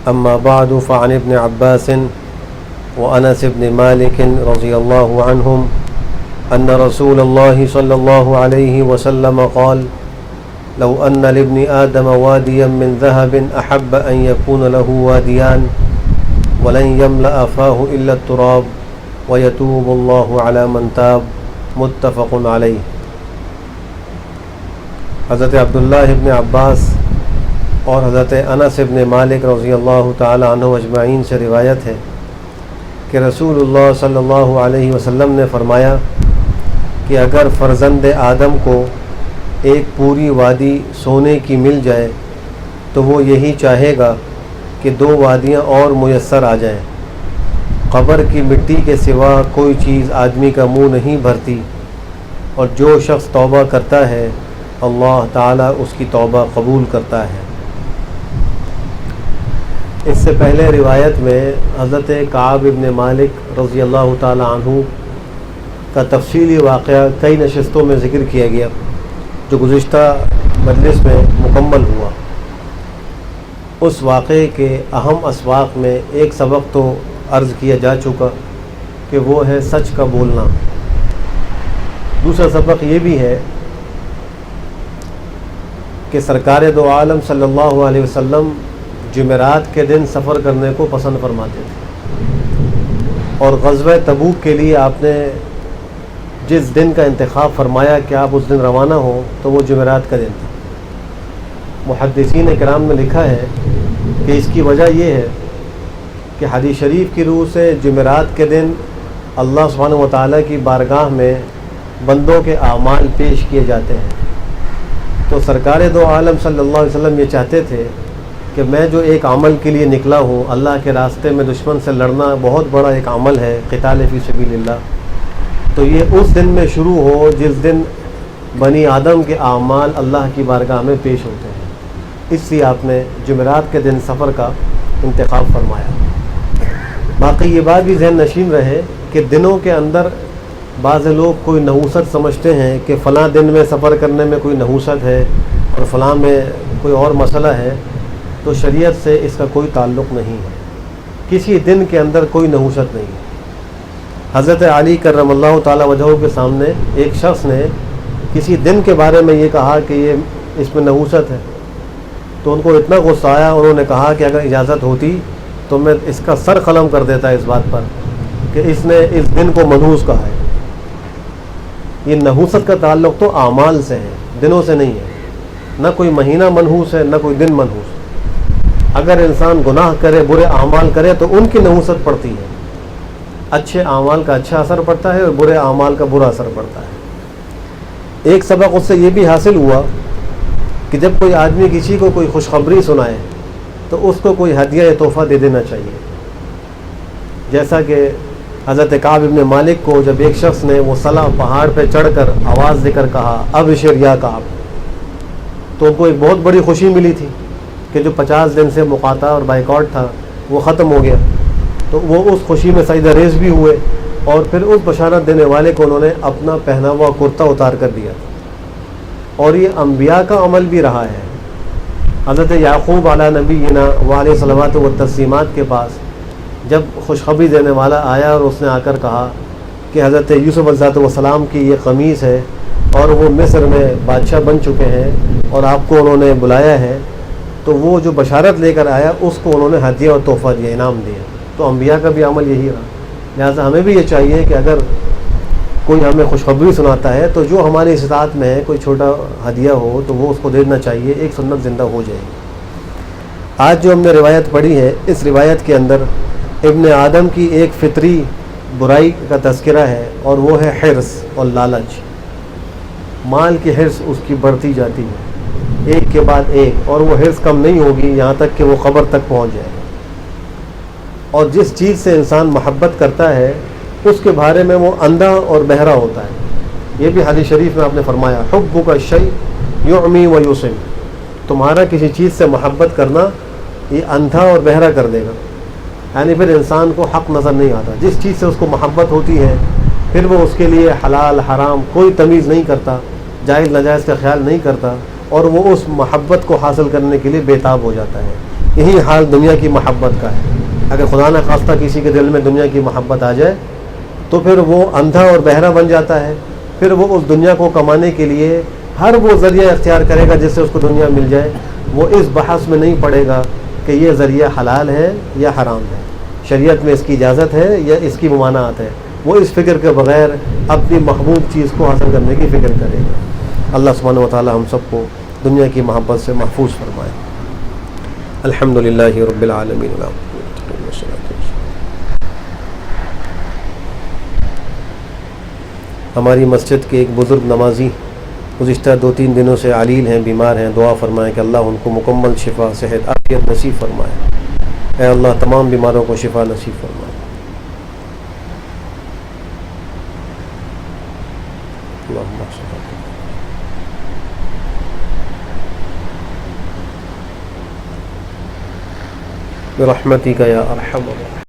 أما بعد فعن ابن عباس وأنس بن مالك رضي الله عنهم أن رسول الله صلى الله عليه وسلم قال لو أن لابن آدم واديا من ذهب أحب أن يكون له واديان ولن يملأ فاه إلا التراب ويتوب الله على من تاب متفق علیہ۔ حضرت عبداللہ ابن عباس اور حضرت انس ابن مالک رضی اللہ تعالی عنہ اجمعین سے روایت ہے کہ رسول اللہ صلی اللہ علیہ وسلم نے فرمایا کہ اگر فرزند آدم کو ایک پوری وادی سونے کی مل جائے تو وہ یہی چاہے گا کہ 2 وادیاں اور میسر آ جائیں۔ قبر کی مٹی کے سوا کوئی چیز آدمی کا منہ نہیں بھرتی، اور جو شخص توبہ کرتا ہے اللہ تعالیٰ اس کی توبہ قبول کرتا ہے۔ اس سے پہلے روایت میں حضرت کعب ابن مالک رضی اللہ تعالی عنہ کا تفصیلی واقعہ کئی نشستوں میں ذکر کیا گیا، جو گزشتہ مجلس میں مکمل ہوا۔ اس واقعے کے اہم اسباق میں ایک سبق تو عرض کیا جا چکا کہ وہ ہے سچ کا بولنا۔ دوسرا سبق یہ بھی ہے کہ سرکار دو عالم صلی اللہ علیہ وسلم جمعرات کے دن سفر کرنے کو پسند فرماتے تھے، اور غزوہ تبوک کے لیے آپ نے جس دن کا انتخاب فرمایا کہ آپ اس دن روانہ ہوں تو وہ جمعرات کا دن تھا۔ محدثین کرام نے لکھا ہے کہ اس کی وجہ یہ ہے کہ حدیث شریف کی روح سے جمعرات کے دن اللہ سبحانہ و تعالیٰ کی بارگاہ میں بندوں کے اعمال پیش کیے جاتے ہیں۔ تو سرکار دو عالم صلی اللہ علیہ وسلم یہ چاہتے تھے کہ میں جو ایک عمل کے لیے نکلا ہوں، اللہ کے راستے میں دشمن سے لڑنا بہت بڑا ایک عمل ہے، قتال فی سبیل اللہ، تو یہ اس دن میں شروع ہو جس دن بنی آدم کے اعمال اللہ کی بارگاہ میں پیش ہوتے ہیں۔ اس لیے آپ نے جمعرات کے دن سفر کا انتخاب فرمایا۔ باقی یہ بات بھی ذہن نشین رہے کہ دنوں کے اندر بعض لوگ کوئی نحوست سمجھتے ہیں کہ فلاں دن میں سفر کرنے میں کوئی نحوست ہے اور فلاں میں کوئی اور مسئلہ ہے، تو شریعت سے اس کا کوئی تعلق نہیں ہے۔ کسی دن کے اندر کوئی نحوست نہیں ہے۔ حضرت علی کرم اللہ تعالی وجہہ کے سامنے ایک شخص نے کسی دن کے بارے میں یہ کہا کہ یہ اس میں نحوست ہے، تو ان کو اتنا غصہ آیا، انہوں نے کہا کہ اگر اجازت ہوتی تو میں اس کا سر قلم کر دیتا اس بات پر کہ اس نے اس دن کو منحوس کہا ہے۔ یہ نحوست کا تعلق تو اعمال سے ہے، دنوں سے نہیں ہے۔ نہ کوئی مہینہ منحوس ہے، نہ کوئی دن منحوس ہے۔ اگر انسان گناہ کرے، برے اعمال کرے تو ان کی نحوست پڑتی ہے، اچھے اعمال کا اچھا اثر پڑتا ہے اور برے اعمال کا برا اثر پڑتا ہے۔ ایک سبق اس سے یہ بھی حاصل ہوا کہ جب کوئی آدمی کسی کو کوئی خوشخبری سنائے تو اس کو کوئی ہدیہ یا تحفہ دے دینا چاہیے۔ جیسا کہ حضرت کعب ابن مالک کو جب ایک شخص نے وہ صلا پہاڑ پہ چڑھ کر آواز دے کر کہا ابشر یا کعب، تو ان کو ایک بہت بڑی خوشی ملی تھی کہ جو 50 دن سے مقاطعہ اور بائیکاٹ تھا وہ ختم ہو گیا، تو وہ اس خوشی میں سجدہ ریز بھی ہوئے، اور پھر اس بشارت دینے والے کو انہوں نے اپنا پہنا ہوا کرتا اتار کر دیا۔ اور یہ انبیاء کا عمل بھی رہا ہے۔ حضرت یعقوب علیہ نبینا وعلیہ صلوات و تسلیمات کے پاس جب خوشخبری دینے والا آیا اور اس نے آ کر کہا کہ حضرت یوسف علیہ السلام کی یہ قمیص ہے اور وہ مصر میں بادشاہ بن چکے ہیں اور آپ کو انہوں نے بلایا ہے، تو وہ جو بشارت لے کر آیا اس کو انہوں نے ہدیہ اور تحفہ دیا، انعام دیا۔ تو انبیاء کا بھی عمل یہی رہا۔ لہٰذا ہمیں بھی یہ چاہیے کہ اگر کوئی ہمیں خوشخبری سناتا ہے تو جو ہماری استطاعت میں ہے کوئی چھوٹا ہدیہ ہو تو وہ اس کو دینا چاہیے، ایک سنت زندہ ہو جائے گی۔ آج جو ہم نے روایت پڑھی ہے، اس روایت کے اندر ابن آدم کی ایک فطری برائی کا تذکرہ ہے، اور وہ ہے حرص اور لالچ۔ مال کی حرص اس کی بڑھتی جاتی ہے ایک کے بعد ایک، اور وہ حرص کم نہیں ہوگی یہاں تک کہ وہ قبر تک پہنچ جائے۔ اور جس چیز سے انسان محبت کرتا ہے اس کے بارے میں وہ اندھا اور بہرا ہوتا ہے۔ یہ بھی حدیث شریف میں آپ نے فرمایا حبک الشیء یعمی و یسم، تمہارا کسی چیز سے محبت کرنا یہ اندھا اور بہرا کر دے گا، یعنی پھر انسان کو حق نظر نہیں آتا۔ جس چیز سے اس کو محبت ہوتی ہے پھر وہ اس کے لیے حلال حرام کوئی تمیز نہیں کرتا، جائز ناجائز کا خیال نہیں کرتا، اور وہ اس محبت کو حاصل کرنے کے لیے بے تاب ہو جاتا ہے۔ یہی حال دنیا کی محبت کا ہے۔ اگر خدا نہ خواستہ کسی کے دل میں دنیا کی محبت آ جائے تو پھر وہ اندھا اور بہرا بن جاتا ہے، پھر وہ اس دنیا کو کمانے کے لیے ہر وہ ذریعہ اختیار کرے گا جس سے اس کو دنیا مل جائے۔ وہ اس بحث میں نہیں پڑے گا کہ یہ ذریعہ حلال ہے یا حرام ہے، شریعت میں اس کی اجازت ہے یا اس کی ممانعت ہے۔ وہ اس فکر کے بغیر اپنی محبوب چیز کو حاصل کرنے کی فکر کرے گا۔ اللہ سبحانہ و تعالی ہم سب کو دنیا کی محبت سے محفوظ فرمائے۔ الحمدللہ رب العالمین۔ ہماری مسجد کے ایک بزرگ نمازی گزشتہ 2-3 دنوں سے علیل ہیں، بیمار ہیں، دعا فرمائیں کہ اللہ ان کو مکمل شفا، صحت، عافیت نصیب فرمائے۔ اے اللہ تمام بیماروں کو شفا نصیب فرمائے۔ اللہم صل برحمتک یا ارحم الراحمین۔